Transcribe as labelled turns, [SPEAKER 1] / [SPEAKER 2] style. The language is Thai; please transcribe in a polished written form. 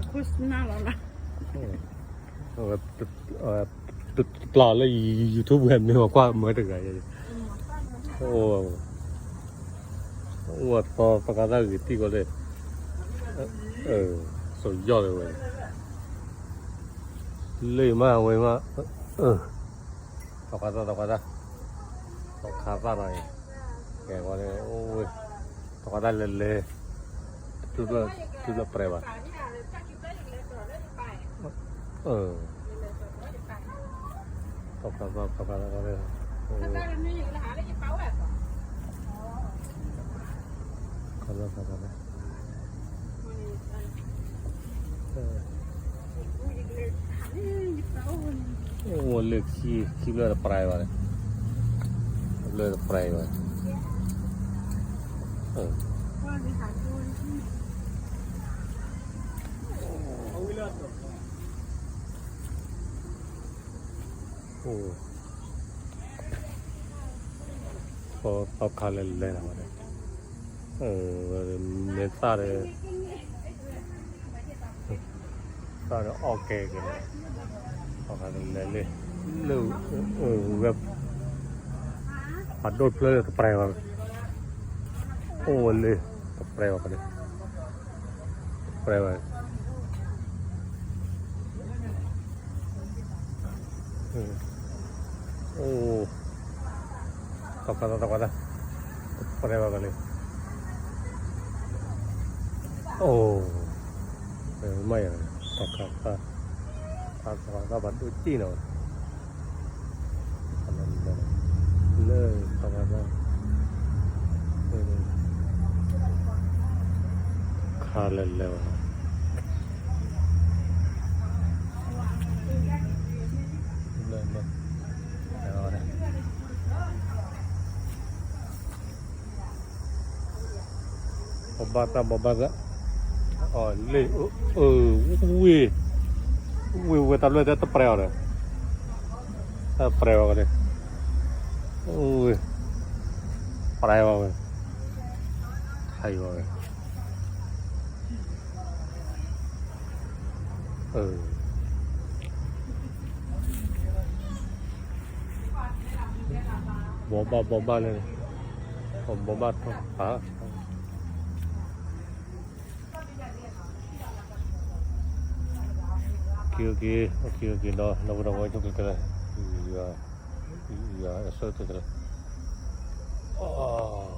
[SPEAKER 1] โฆษณาแล้วนะ
[SPEAKER 2] ปลาเลยยูทูบเห็นไม่บอกว่าเมื่อถึงไงโอ้ว่าพอการได้ที่ก็เลยสุดยอดเลยเลยมากเลยมากตกกระตกขาบ้านหน่อยแกว่าเลยโอ้ยตกกระเลยทุบเปรย์ว่ะตกกระเลยโอ้เลือกขี้เลือดปลายวะเลือดปลายวะโอ้พอขาเลยนะมันเมษาเลยโอเคกันพอขาเลยแบบปัดโดดเพลิดปลายวะโอ้เลยปลายวะกันปลายวะโอ้ตกกระปลายวะกันโอ้ไม่อะตกกระบัดดูจีนเอาเลยตกกระขาเลยแล้วBata oh le we ta le ta preo de ta preo ka de preo ka hai wa bomba le bomba ha Okay, no voy a tocar ya, eso te trae. Oh.